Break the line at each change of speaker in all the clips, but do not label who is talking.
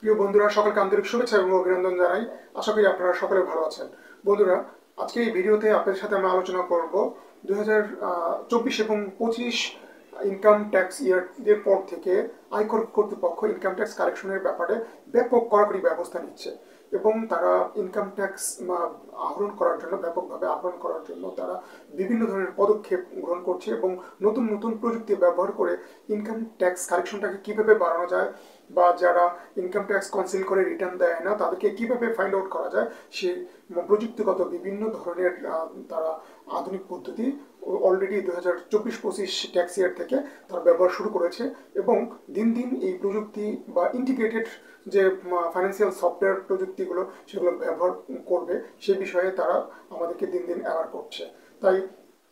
প্রিয় বন্ধুরা, সকলকে আন্তরিক শুভেচ্ছা এবং অভিনন্দন জানাই। আশা করি আপনারা সকলে ভালো আছেন। বন্ধুরা, আজকে এই ভিডিওতে আপনাদের সাথে আমি আলোচনা করব 2024 এবং 25 ইনকাম ট্যাক্স ইয়ারের পর থেকে আয়কর কর্তৃপক্ষ ইনকাম ট্যাক্স কালেকশনের ব্যাপারে ব্যাপক কড়াকড়ি ব্যবস্থা নিচ্ছে এবং তারা ইনকাম ট্যাক্স আহরণ করার জন্য, ব্যাপকভাবে আহরণ করার জন্য তারা বিভিন্ন ধরনের পদক্ষেপ গ্রহণ করছে এবং নতুন নতুন প্রযুক্তি ব্যবহার করে ইনকাম ট্যাক্স কালেকশনটাকে কিভাবে বাড়ানো যায় বা যারা ইনকাম ট্যাক্স কনসিল করে রিটার্ন দেয় না তাদেরকে কিভাবে ফাইন্ড আউট করা যায় সেই প্রযুক্তিগত বিভিন্ন ধরনের তারা আধুনিক পদ্ধতি অলরেডি 2024-25 ট্যাক্স ইয়ার থেকে তারা ব্যবহার শুরু করেছে এবং দিন দিন এই প্রযুক্তি বা ইন্টিগ্রেটেড যে ফাইন্যান্সিয়াল সফটওয়্যার প্রযুক্তিগুলো সেগুলো ব্যবহার করবে সেই বিষয়ে তারা আমাদেরকে দিন দিন অ্যাওয়ার করছে। তাই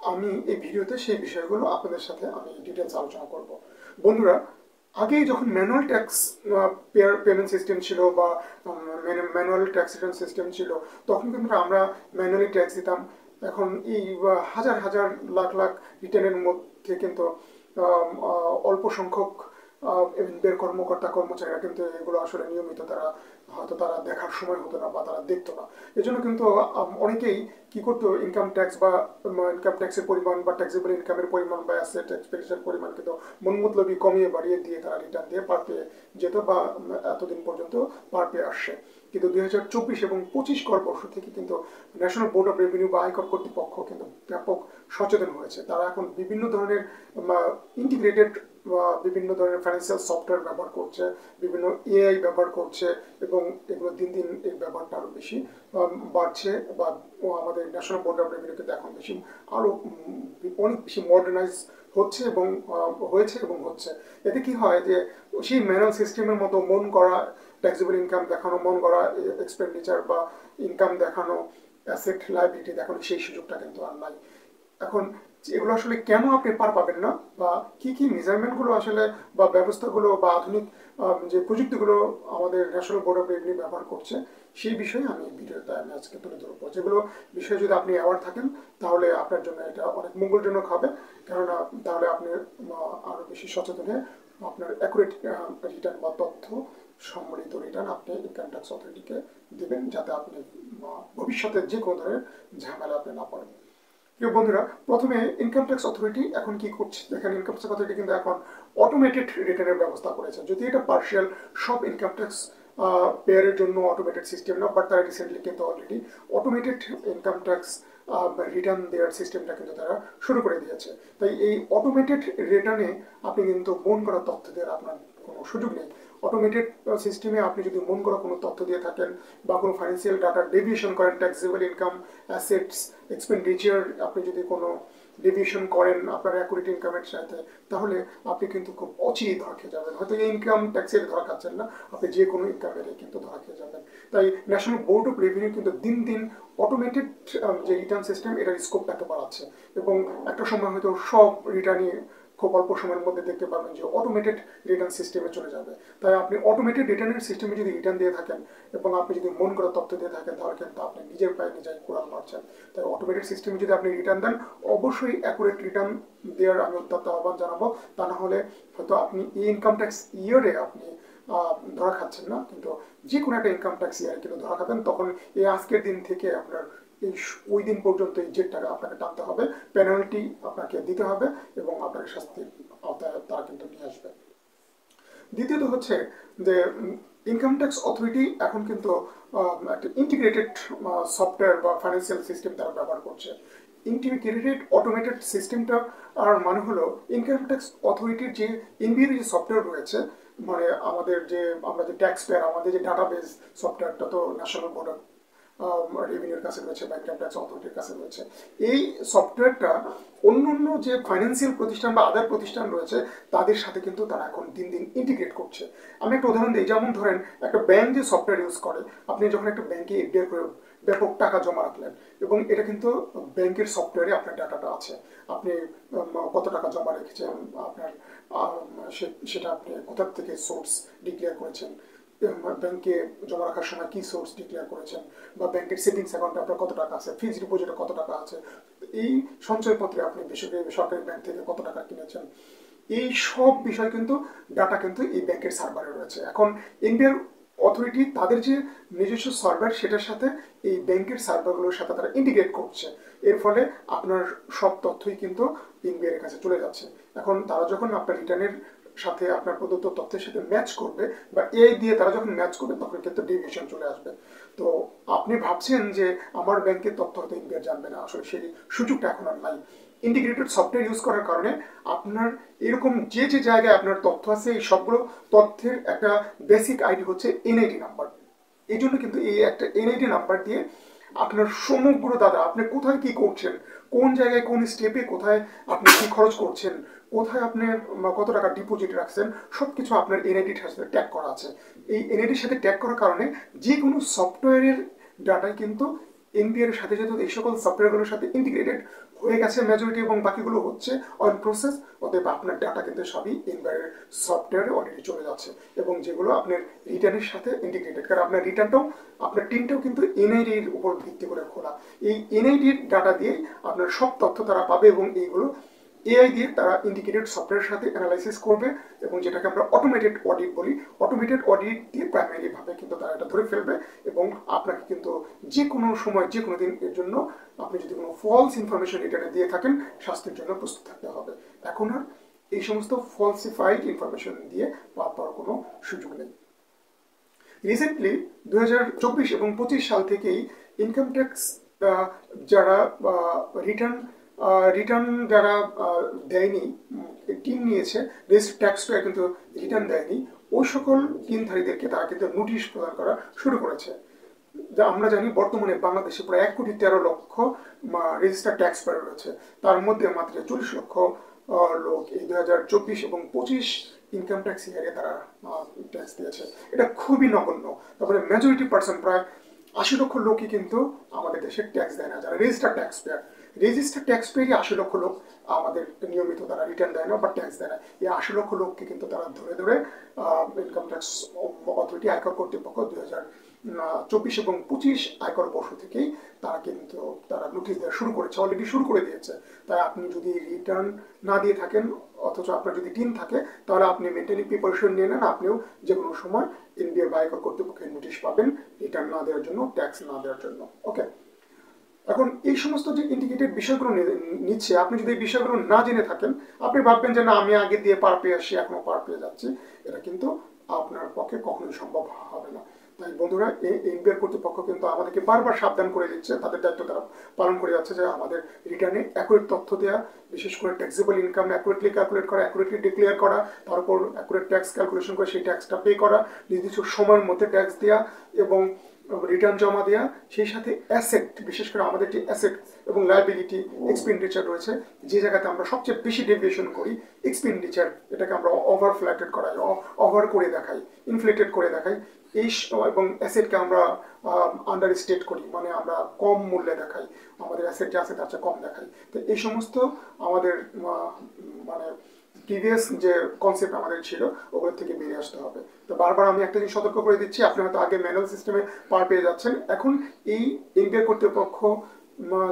আমি এই ভিডিওতে সেই বিষয়গুলো আপনাদের সাথে আমি ডিটেলস আলোচনা করব। বন্ধুরা, আগে যখন ম্যানুয়াল ট্যাক্স পেমেন্ট সিস্টেম ছিল বা ম্যানুয়াল ট্যাক্সেশন সিস্টেম ছিল তখন কিন্তু আমরা ম্যানুয়ালি ট্যাক্স দিতাম। এখন এই হাজার হাজার লাখ লাখ রিটার্নের মধ্যে কিন্তু অল্প সংখ্যক বের কর্মকর্তা কর্মচারীরা কিন্তু এগুলো আসলে নিয়মিত তারা দেখার সময় হতো না বা তারা দেখতো না। এজন্য কিন্তু অনেকেই কি করতো, ইনকাম ট্যাক্স বা ইনকাম ট্যাক্সের পরিমাণ বা ট্যাক্সেবল ইনকামের পরিমাণ বা অ্যাসেট এক্সপেন্ডিচার পরিমাণ কিন্তু মনমতলবি কমিয়ে বাড়িয়ে দিয়ে তারা রিটার্ন দিয়ে পার পেয়ে যেত বা এতদিন পর্যন্ত পার পেয়ে আসছে। কিন্তু 2024 এবং 25 কর বর্ষ থেকে কিন্তু ন্যাশনাল বোর্ড অফ রেভিনিউ বা আয়কর কর্তৃপক্ষ কিন্তু ব্যাপক সচেতন হয়েছে। তারা এখন বিভিন্ন ধরনের ইন্টিগ্রেটেড বিভিন্ন ধরনের ফাইন্যান্সিয়াল সফটওয়্যার ব্যবহার করছে, বিভিন্ন এআই ব্যবহার করছে এবং এগুলো দিন দিন এই ব্যবহারটা আরও বেশি বাড়ছে বা আমাদের ন্যাশনাল বোর্ড অফ রেভিনিউ কিন্তু এখন বেশি আরও অনেক বেশি মডার্নাইজ হচ্ছে এবং হচ্ছে। এতে কি হয় যে সেই ম্যানুয়াল সিস্টেমের মতো মন করা ট্যাক্সেবল ইনকাম দেখানো, মন করা এক্সপেন্ডিচার বা ইনকাম দেখানো, অ্যাসেট লায়াবিলিটি দেখানো সেই সুযোগটা কিন্তু আর নাই। এখন এগুলো আসলে কেন আপনি পার পাবেন না বা কি কি মেজারমেন্টগুলো আসলে বা ব্যবস্থাগুলো বা আধুনিক যে প্রযুক্তিগুলো আমাদের ন্যাশনাল বোর্ড অফ রেভিনিউ ব্যবহার করছে সেই বিষয়ে আমি ভিডিওতে আজকে তুলে ধরবো। যেগুলো বিষয়ে যদি আপনি অ্যাওয়ার থাকেন তাহলে আপনার জন্য এটা অনেক মঙ্গলজনক হবে, কেননা তাহলে আপনি আরও বেশি সচেতন হয়ে আপনার অ্যাকুরেট রিটার্ন বা তথ্য সম্বলিত রিটার্ন আপনি ইনকাম ট্যাক্স অথরিটিকে দেবেন, যাতে আপনি ভবিষ্যতে যে কোনো ধরনের ঝামেলা আপনি না পড়েন। প্রিয় বন্ধুরা, প্রথমে ইনকাম ট্যাক্স অথরিটি এখন কি করছে দেখেন। ইনকাম ট্যাক্স অথরিটি কিন্তু এখন অটোমেটেড রিটার্নের ব্যবস্থা করেছে। যদি এটা পার্শিয়াল সব ইনকাম ট্যাক্স পেয়ারের জন্য অটোমেটেড সিস্টেম না, বাট তারা রিসেন্টলি কিন্তু already automated income tax return দেওয়ার সিস্টেমটা কিন্তু তারা শুরু করে দিয়েছে। তাই এই অটোমেটেড রিটার্নে আপনি কিন্তু মন করা তথ্য দেওয়ার আপনার কোনো সুযোগ নেই। অটোমেটেড সিস্টেমে আপনি যদি মন করা কোনো তথ্য দিয়ে থাকেন বা কোনো ফাইন্যান্সিয়াল ডাটা ডেভিয়েশন করেন, ট্যাক্সেবল ইনকাম, অ্যাসেটস, এক্সপেন্ডিচার আপনি যদি কোনো ডেভিয়েশন করেন আপনার অ্যাকুরেট ইনকামের সাথে, তাহলে আপনি কিন্তু খুব অচিরেই ধরা খেয়ে যাবেন। হয়তো এই ইনকাম ট্যাক্সের ধরা খাচ্ছেন না, আপনি যে কোনো ইনকামের কিন্তু ধরা খেয়ে যাবেন। তাই ন্যাশনাল বোর্ড অফ রেভিনিউ কিন্তু দিন দিন অটোমেটেড যে রিটার্ন সিস্টেম এটার স্কোপটাকে বাড়াচ্ছে এবং একটা সময় হয়তো সব রিটার্নই খুব অল্প সময়ের মধ্যে দেখতে পাবেন যে অটোমেটেড রিটার্ন সিস্টেমে চলে যাবে। তাই আপনি অটোমেটেড রিটার্নের সিস্টেমে যদি রিটার্ন দিয়ে থাকেন এবং আপনি যদি মন করা তথ্য দিয়ে থাকেন তাহলে কিন্তু আপনি নিজের পায়ে নিজেই কোড়াল মারছেন। তাই অটোমেটেড সিস্টেমে যদি আপনি রিটার্ন দেন অবশ্যই অ্যাকুরেট রিটার্ন দেওয়ার আমি অত্যন্ত আহ্বান জানাবো। তা না হলে হয়তো আপনি এই ইনকাম ট্যাক্স ইয়ারে আপনি ধরা খাচ্ছেন না, কিন্তু যে কোনো একটা ইনকাম ট্যাক্স ইয়ারে কিন্তু ধরা খাবেন। তখন এই আজকের দিন থেকে আপনার ওই দিন পর্যন্ত এই জেটটাকে আপনাকে টানতে হবে, পেনাল্টি আপনাকে দিতে হবে এবং আপনাকে শাস্তির আওতায় তারা কিন্তু নিয়ে আসবে। দ্বিতীয়ত হচ্ছে যে ইনকাম ট্যাক্স অথরিটি এখন কিন্তু একটা ইন্টিগ্রেটেড সফটওয়্যার বা ফাইন্যান্সিয়াল সিস্টেম তারা ব্যবহার করছে। ইন্টিগ্রেটেড অটোমেটেড সিস্টেমটা আর মানে হলো ইনকাম ট্যাক্স অথরিটির যে ইনবিল্ট যে সফটওয়্যার রয়েছে, মানে আমাদের যে আমরা যে ট্যাক্স পেয়ার আমাদের যে ডাটাবেস সফটওয়্যারটা তো ন্যাশনাল বোর্ড অফ রেভিনিউর কাছে রয়েছে বা ইনকাম ট্যাক্স অথরিটির কাছে রয়েছে। এই সফটওয়্যারটা অন্য অন্য যে ফাইন্যান্সিয়াল প্রতিষ্ঠান বা আদার প্রতিষ্ঠান রয়েছে তাদের সাথে কিন্তু তারা এখন দিন দিন ইন্টিগ্রেট করছে। আমি একটা উদাহরণ দিই, যেমন ধরেন একটা ব্যাংক যে সফটওয়্যার ইউজ করে, আপনি যখন একটা ব্যাংকে এফডিআর করে ব্যাপক টাকা জমা রাখলেন এবং এটা কিন্তু ব্যাংকের সফটওয়্যারে আপনার ডাটাটা আছে, আপনি কত টাকা জমা রেখেছেন, আপনার সেটা আপনি কোথা থেকে সোর্স ডিক্লেয়ার করেছেন, ব্যাংকে জমা রাখার সময় কি সোর্স ডিক্লেয়ার করেছেন, বা ব্যাংকের সেভিংস অ্যাকাউন্টে আপনার কত টাকা আছে, ফিক্সড ডিপোজিটে কত টাকা আছে, এই সঞ্চয়পত্রে আপনি সরকারি ব্যাংক থেকে কত টাকা কিনেছেন, এই সব বিষয় কিন্তু ডাটা কিন্তু এই ব্যাংকের সার্ভারে রয়েছে। এখন ইন্ডিয়ার অথরিটি তাদের যে নিজস্ব সার্ভার সেটার সাথে এই ব্যাংকের সার্ভারগুলোর সাথে তারা ইন্টিগ্রেট করছে। এর ফলে আপনার সব তথ্যই কিন্তু এনবিআর এর কাছে চলে যাচ্ছে। এখন তারা যখন আপনার রিটার্নের সাথে আপনার প্রদত্ত তথ্যের সাথে ম্যাচ করবে বা এআই দিয়ে তারা যখন ম্যাচ করবে তখন কিন্তু ডেভিয়েশন চলে আসবে। তো আপনি ভাবছেন যে আমার ব্যাংকের তথ্য হয়তো এনবিআর জানবে না, আসলে সেই সুযোগটা এখন আর নাই। ইন্টিগ্রেটেড সফটওয়্যার ইউজ করার কারণে আপনার এরকম যে যে জায়গায় আপনার তথ্য আছে এই সবগুলো তথ্যের একটা বেসিক আইডি হচ্ছে এনআইডি নাম্বার। এই জন্য কিন্তু এই একটা এনআইডি নাম্বার দিয়ে আপনার সমগ্র দাদা আপনি কোথায় কি করছেন, কোন জায়গায় কোন স্টেপে কোথায় আপনি কি খরচ করছেন, কোথায় আপনি কত টাকা ডিপোজিট রাখছেন, সব কিছু আপনার এনআইডির সাথে ট্যাগ করা আছে। এই এনআইডির সাথে ট্যাগ করার কারণে যে কোনো সফটওয়্যারের ডাটাই কিন্তু এনবিআর এর সাথে যেহেতু এই সকল সফটওয়্যারগুলোর সাথে ইন্টিগ্রেটেড হয়ে গেছে মেজরিটি এবং বাকিগুলো হচ্ছে অন প্রসেস, অতএব আপনার ডাটা কিন্তু সবই এনবিআর এর সফটওয়্যারে অলরেডি চলে যাচ্ছে এবং যেগুলো আপনার রিটার্নের সাথে ইন্টিগ্রেটেড। কারণ আপনার রিটার্নটাও আপনার টিনটাও কিন্তু এনআইডির উপর ভিত্তি করে খোলা। এই এনআইডির ডাটা দিয়েই আপনার সব তথ্য তারা পাবে এবং এইগুলো এআই দিয়ে তারা ইন্টিগ্রেটেড সফটওয়্যারের সাথে অ্যানালাইসিস করবে এবং যেটাকে আমরা অটোমেটেড অডিট বলি। অটোমেটেড অডিট দিয়ে প্রাইমারি ভাবে কিন্তু তারা এটা ধরে ফেলবে এবং আপনাকে কিন্তু যে কোনো সময় যে কোনো দিন এর জন্য আপনি যদি কোনো ফলস ইনফরমেশন রিটার্নে দিয়ে থাকেন শাস্তির জন্য প্রস্তুত থাকতে হবে। এখন আর এই সমস্ত ফলসিফাইড ইনফরমেশন দিয়ে পার পাওয়ার কোনো সুযোগ নেই। রিসেন্টলি 2024 এবং 25 সাল থেকেই ইনকাম ট্যাক্স যারা রিটার্ন যারা দেয়নি, টিম নিয়েছে রেজিস্টার্ড ট্যাক্স পেয়ার কিন্তু রিটার্ন দেয়নি, ওই সকল টিমধারীদেরকে তারা কিন্তু নোটিশ প্রদান করা শুরু করেছে। যা আমরা জানি বর্তমানে বাংলাদেশে প্রায় 1,13,00,000 রেজিস্টার্ড ট্যাক্স পেয়ার রয়েছে, তার মধ্যে মাত্র 40 লক্ষ লোক এই 2024 এবং 25 ইনকাম ট্যাক্স ইয়ারে তারা ট্যাক্স দিয়েছে। এটা খুবই নগণ্য। তারপরে মেজরিটি পার্সেন্ট প্রায় 80 লক্ষ লোকই কিন্তু আমাদের দেশে ট্যাক্স দেয় না, যারা registered tax payer. Registered tax পেয়ারই 80 লক্ষ লোক আমাদের নিয়মিত তারা রিটার্ন দেয় না বা ট্যাক্স দেয় না। এই 80 লক্ষ লোককে কিন্তু তারা ধরে ধরে ইনকাম ট্যাক্স অথরিটি আয়কর কর্তৃপক্ষ 2024 এবং 25 আয়কর বর্ষ থেকেই তারা কিন্তু তারা নোটিশ দেওয়া শুরু করেছে, অলরেডি শুরু করে দিয়েছে। তাই আপনি যদি রিটার্ন না দিয়ে থাকেন অথচ আপনার যদি টিম থাকে তাহলে আপনি মেন্টালি প্রিপারেশন নিয়ে নেন, আপনিও যে কোনো সময় এনবিআর বা আয়কর কর্তৃপক্ষের নোটিশ পাবেন রিটার্ন না দেওয়ার জন্য, ট্যাক্স না দেওয়ার জন্য। ওকে, এখন এই সমস্ত যে ইন্টিগ্রেটেড বিষয়গুলো নিচ্ছে, আপনি যদি এই বিষয়গুলো না জেনে থাকেন আপনি ভাববেন যে না আমি আগে দিয়ে পার পেয়ে আসছি এখনো পার পেয়ে যাচ্ছি, এটা কিন্তু আপনার পক্ষে কখনোই সম্ভব হবে না। তাই বন্ধুরা এনবিআর কর্তৃপক্ষ কিন্তু আমাদেরকে বারবার সাবধান করে দিচ্ছে, তাদের দায়িত্ব তারা পালন করে যাচ্ছে যে আমাদের রিটার্নে অ্যাকুরেট তথ্য দেওয়া, বিশেষ করে ট্যাক্সেবল ইনকাম অ্যাকুরেটলি ক্যালকুলেট করা, অ্যাকুরেটলি ডিক্লেয়ার করা, তার উপর অ্যাকুরেট ট্যাক্স ক্যালকুলেশন করে সেই ট্যাক্সটা পে করা, নির্দিষ্ট সময়ের মধ্যে ট্যাক্স দেওয়া এবং রিটার্ন জমা দেওয়া, সেই সাথে অ্যাসেট, বিশেষ করে আমাদের যে অ্যাসেট এবং লায়াবিলিটি এক্সপেন্ডিচার রয়েছে, যে জায়গাতে আমরা সবচেয়ে বেশি ডেভিয়েশন করি এক্সপেন্ডিচার, এটাকে আমরা ওভার ফ্ল্যাটেড করাই, ওভার করে দেখাই, ইনফ্লেটেড করে দেখাই এই এবং অ্যাসেটকে আমরা আন্ডার স্টেট করি, মানে আমরা কম মূল্যে দেখাই, আমাদের অ্যাসেট যে আছে তার চেয়ে কম দেখাই। তো এই সমস্ত আমাদের মানে প্রিভিয়াস যে কনসেপ্ট আমাদের ছিল ওগুলো থেকে বেরিয়ে আসতে হবে। তো বারবার আমি একটা জিনিস সতর্ক করে দিচ্ছি, আপনি হয়তো আগে ম্যানুয়াল সিস্টেমে পার পেয়ে যাচ্ছেন, এখন এই এনবিআর কর্তৃপক্ষ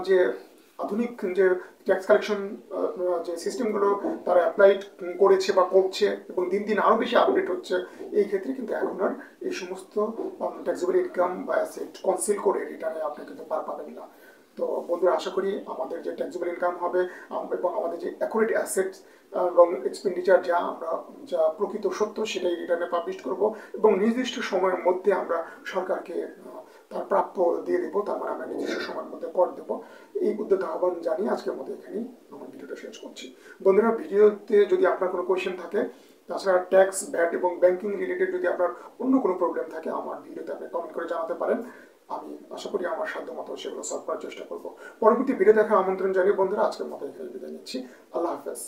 যে আধুনিক যে ট্যাক্স কালেকশন যে সিস্টেমগুলো তারা অ্যাপ্লাই করেছে বা করছে এবং দিন দিন আরও বেশি আপডেট হচ্ছে, এই ক্ষেত্রে কিন্তু এখন আর এই সমস্ত ট্যাক্সেবল ইনকাম বা অ্যাসেট কনসিল করে রিটার্নে আপনি কিন্তু পার পাবেন না। তো বন্ধুরা আশা করি আমাদের যে ট্যাক্সেবল ইনকাম হবে এবং আমাদের যে অ্যাকুরেট অ্যাসেটস এবং এক্সপেন্ডিচার যা প্রকৃত সত্য সেটাই রিটার্নে পাবলিশ করব এবং নির্দিষ্ট সময়ের মধ্যে আমরা সরকারকে তার প্রাপ্য দিয়ে দেবো, তার মানে আমরা নির্দিষ্ট সময়ের মধ্যে কর দেবো। এই উদ্যোগ আহ্বান জানিয়ে আজকের মধ্যে এখানেই আমার ভিডিওটা শেষ করছি। বন্ধুরা ভিডিওতে যদি আপনার কোনো কোয়েশ্চেন থাকে, তাছাড়া ট্যাক্স, ভ্যাট এবং ব্যাংকিং রিলেটেড যদি আপনার অন্য কোনো প্রবলেম থাকে আমার ভিডিওতে আপনি কমেন্ট করে জানাতে পারেন, আমি আশা করি আমার সাধ্য মতো সেগুলো সলভ করার চেষ্টা করবো। পরবর্তী ভিডিও দেখার আমন্ত্রণ জানিয়ে বন্ধুরা আজকের মতো এখানে বিদায় নিচ্ছি। আল্লাহ হাফেজ।